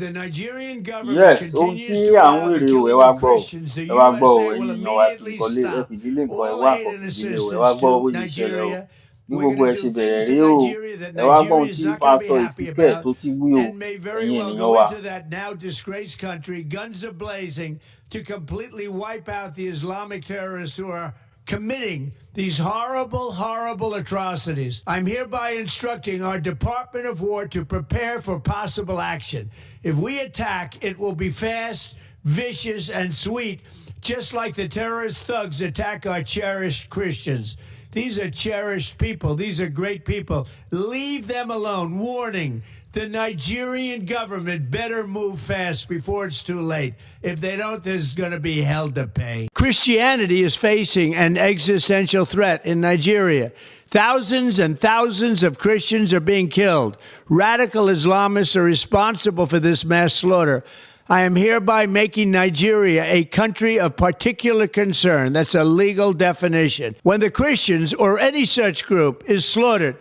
The Nigerian government Yes, ohun tí continues to à ń allow the wèrè o, ẹ killing wá of gbọ́ o, Christians. The ẹ wá gbọ́ o, USA will ẹ̀yin èèyàn wa immediately ẹ stop fìdílé nǹkan, ẹ all wá aid nǹkan and fìdílé o, ẹ wá assistance gbọ́ to bó ṣe ṣẹlẹ̀ o, Nigeria. bí We're gbogbo going to ẹ ṣe do bẹ̀rẹ̀ things to rèé o, Nigeria that ẹ wá gbọ́ Nigeria ohun is tí not going to be pásítọ̀ happy Ezekiel about tó ti wí o, and may very ẹ̀yin well ènìyàn go wa. into that now disgraced country, guns a blazing, to completely wipe out the Islamic terrorists who are committing these horrible, horrible atrocities. I'm hereby instructing our Department of War to prepare for possible action. If we attack, it will be fast, vicious, and sweet, just like the terrorist thugs attack our cherished Christians. These are cherished people. These are great people. Leave them alone. Warning. The Nigerian government better move fast before it's too late. If they don't, there's going to be hell to pay. Christianity is facing an existential threat in Nigeria. Thousands and thousands of Christians are being killed. Radical Islamists are responsible for this mass slaughter. I am hereby making Nigeria a country of particular concern. That's a legal definition. When the Christians or any such group is slaughtered,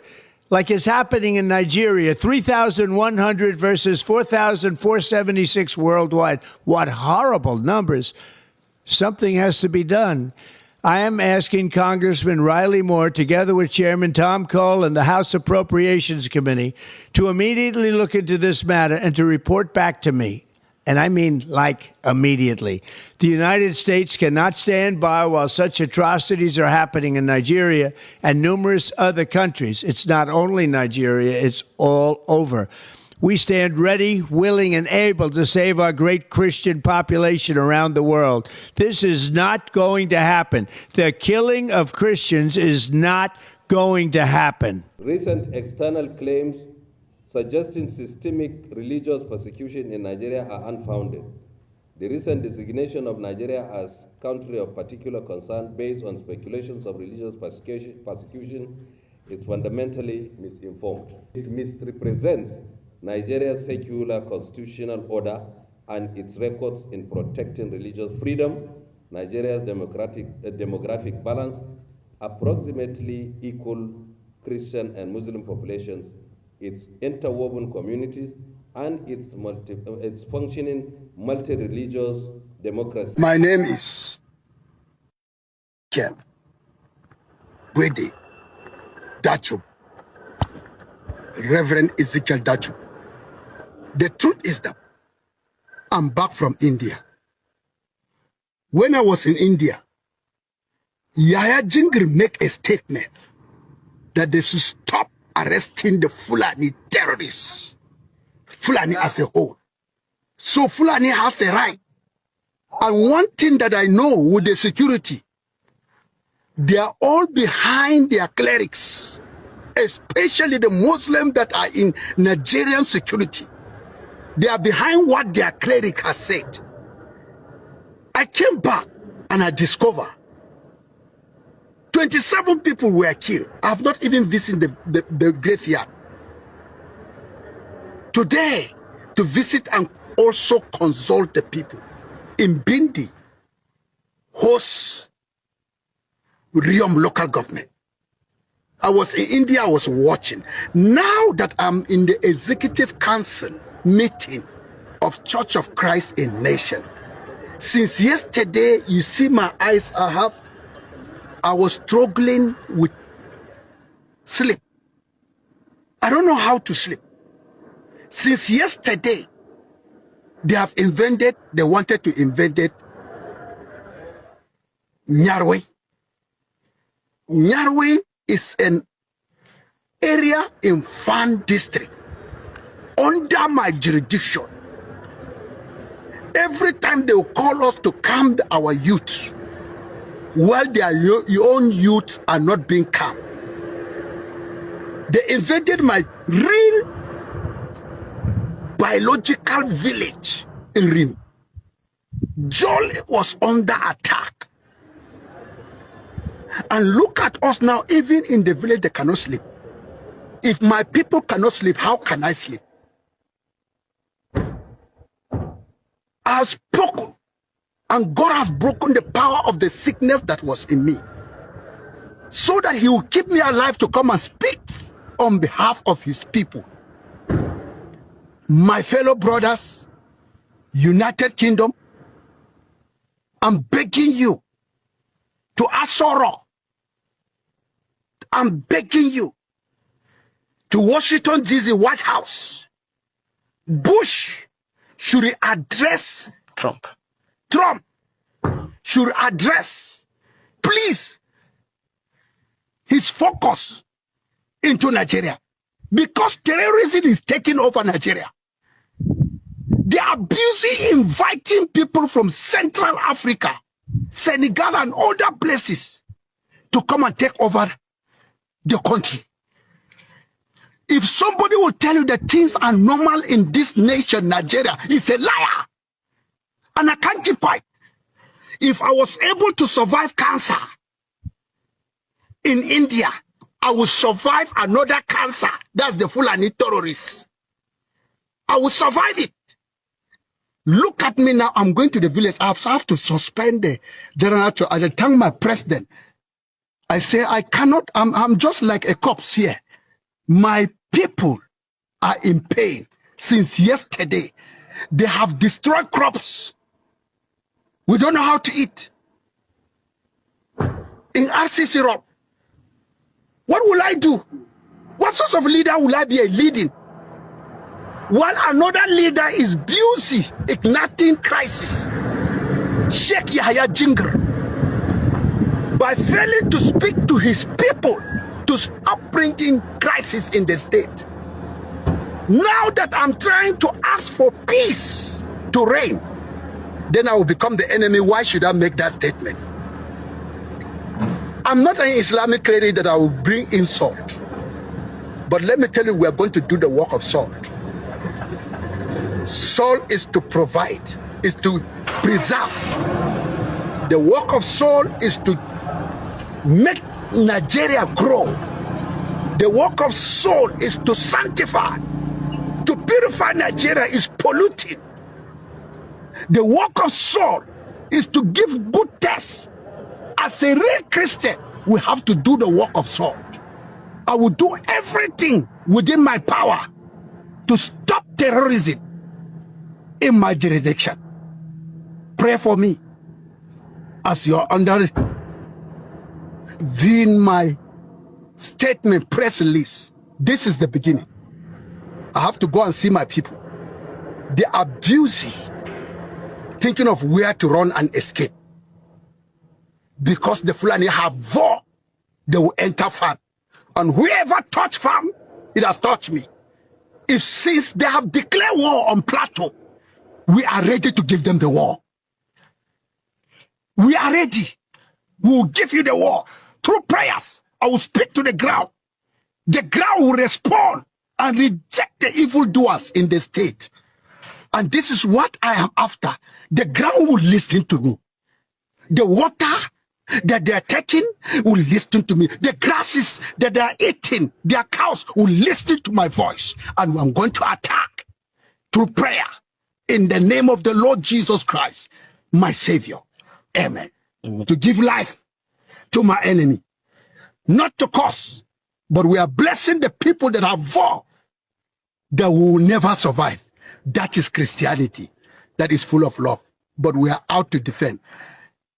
like is happening in Nigeria, 3,100 versus 4,476 worldwide. What horrible numbers. Something has to be done. I am asking Congressman Riley Moore, together with Chairman Tom Cole and the House Appropriations Committee, to immediately look into this matter and to report back to me. And I mean, like, immediately. The United States cannot stand by while such atrocities are happening in Nigeria and numerous other countries. It's not only Nigeria, it's all over. We stand ready, willing, and able to save our great Christian population around the world. This is not going to happen. The killing of Christians is not going to happen. Recent external claims suggesting systemic religious persecution in Nigeria are unfounded. The recent designation of Nigeria as country of particular concern based on speculations of religious persecution is fundamentally misinformed. It misrepresents Nigeria's secular constitutional order and its records in protecting religious freedom, Nigeria's demographic balance, approximately equal Christian and Muslim populations, its interwoven communities, and its functioning multi-religious democracy. My name is Kev Gwede Dacho, Reverend Ezekiel Dacho. The truth is that I'm back from India. When I was in India, Yahya Jingir make a statement that they should stop arresting the Fulani terrorists, Fulani as a whole. So Fulani has a right. And one thing that I know with the security, they are all behind their clerics, especially the Muslims that are in Nigerian security. They are behind what their cleric has said. I came back and I discovered 27 people were killed. I have not even visited the graveyard. Today, to visit and also consult the people in Bindi, host Riom local government. I was in India, I was watching. Now that I'm in the executive council meeting of Church of Christ in Nation, since yesterday, you see my eyes I was struggling with sleep. I don't know how to sleep. Since yesterday, they wanted to invent Nyarwe. Nyarwe is an area in Fan district under my jurisdiction. Every time they will call us to calm our youth, while their own youths are not being calm. They invaded my real biological village in Rim. Jolly was under attack. And look at us now, even in the village, they cannot sleep. If my people cannot sleep, how can I sleep? I have spoken, and God has broken the power of the sickness that was in me, so that he will keep me alive to come and speak on behalf of his people. My fellow brothers United Kingdom, I'm begging you to Asoro. I'm begging you to Washington, D.C., White House. Bush should address Trump. Trump should address, please, his focus into Nigeria. Because terrorism is taking over Nigeria. They are busy inviting people from Central Africa, Senegal, and other places to come and take over the country. If somebody will tell you that things are normal in this nation, Nigeria, it's a liar. And I can't keep quiet. If I was able to survive cancer in India, I will survive another cancer. That's the Fulani terrorists. I will survive it. Look at me now. I'm going to the village. I have to suspend the general. I thank my president. I say, I cannot. I'm just like a corpse here. My people are in pain since yesterday. They have destroyed crops. We don't know how to eat. In RCC Road, what will I do? What sort of leader will I be leading? While another leader is busy igniting crisis. Sheikh Yahya Jingr, by failing to speak to his people to stop bringing crisis in the state. Now that I'm trying to ask for peace to reign, then I will become the enemy. Why should I make that statement? I'm not an Islamic lady that I will bring insult. But let me tell you, we are going to do the work of Saul. Saul is to provide, is to preserve. The work of Saul is to make Nigeria grow. The work of Saul is to sanctify. To purify Nigeria is polluting. The work of Saul is to give good tests. As a real Christian, we have to do the work of Saul. I will do everything within my power to stop terrorism in my jurisdiction. Pray for me as you're under viewing my statement press release. This is the beginning. I have to go and see my people. They are busy thinking of where to run and escape. Because the Fulani have war, they will enter farm. And whoever touch farm, it has touched me. If since they have declared war on Plateau, we are ready to give them the war. We are ready. We will give you the war. Through prayers, I will speak to the ground. The ground will respond and reject the evildoers in the state. And this is what I am after. The ground will listen to me. The water that they are taking will listen to me. The grasses that they are eating, their cows will listen to my voice. And I'm going to attack through prayer in the name of the Lord Jesus Christ, my Savior. Amen. Amen. To give life to my enemy. Not to cause, but we are blessing the people that have war that will never survive. That is Christianity. That is full of love. But we are out to defend.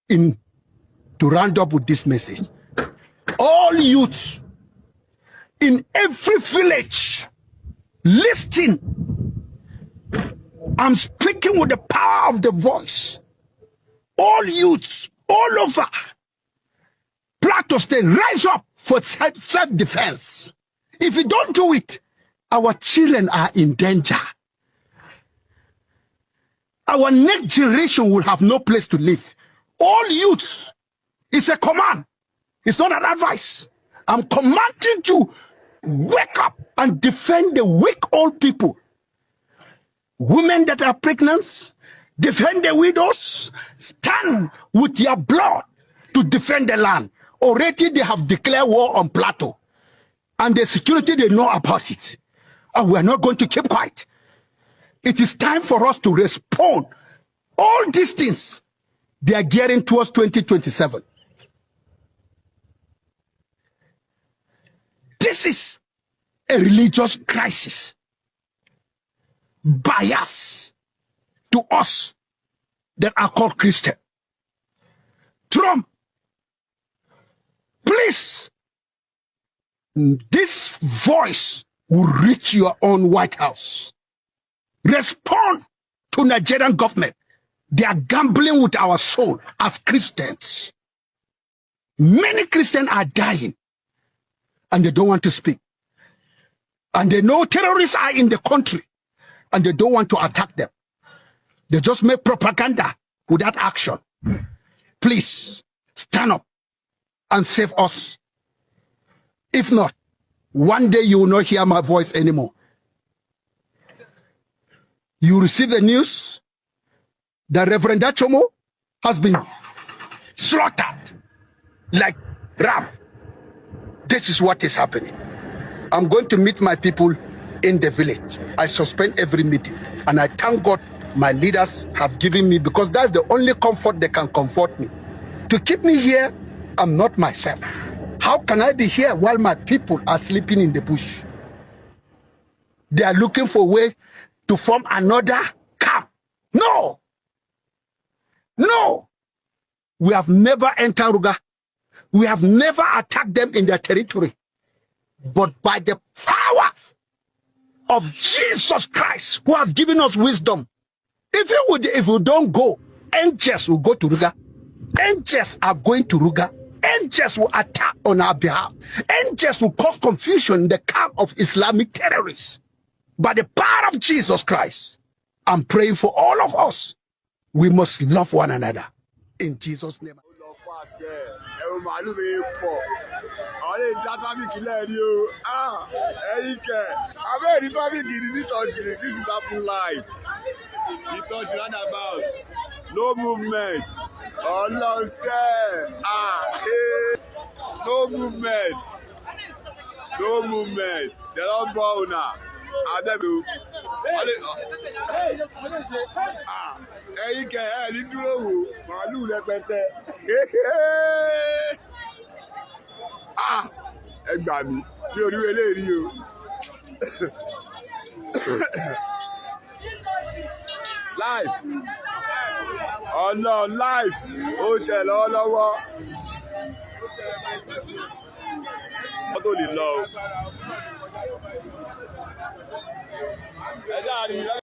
To round up with this message, all youths in every village, listen. I'm speaking with the power of the voice. All youths, all over Plateau State, rise up for self-defense. If you don't do it, our children are in danger. Our next generation will have no place to live. All youths, it's a command. It's not an advice. I'm commanding you, wake up and defend the weak old people. Women that are pregnant, defend the widows. Stand with your blood to defend the land. Already they have declared war on Plateau. And the security, they know about it. And we're not going to keep quiet. It is time for us to respond. All these things, they are gearing towards 2027. This is a religious crisis. Bias to to us that are called Christian. Trump, please, this voice will reach your own White House. Respond to Nigerian government. They are gambling with our soul as Christians. Many Christians are dying and they don't want to speak. And they know terrorists are in the country and they don't want to attack them. They just make propaganda without action. Please stand up and save us. If not, one day you will not hear my voice anymore. You receive the news that Reverend Achomo has been slaughtered like ram. This is what is happening. I'm going to meet my people in the village. I suspend every meeting and I thank God my leaders have given me, because that's the only comfort they can comfort me. To keep me here, I'm not myself. How can I be here while my people are sleeping in the bush? They are looking for a way to form another camp. No! No! We have never entered Ruga. We have never attacked them in their territory. But by the power of Jesus Christ, who has given us wisdom, if we don't go, angels will go to Ruga. Angels are going to Ruga. Angels will attack on our behalf. Angels will cause confusion in the camp of Islamic terrorists. By the power of Jesus Christ, I'm praying for all of us. We must love one another. In Jesus' name. This is happening live. You touch roundabout. No movement. Oh no, sir. No movement. No movement. They don't bow now. I beg you. Ní dúró wò, màálù rẹpẹtẹ. Ẹ gbà mí, bí orí eléyìí o. Live. Oh no, live. Ó ṣe lọ́wọ́lọ́wọ́. Mọ́tò lè lọ o. Ẹ ṣáà rí i.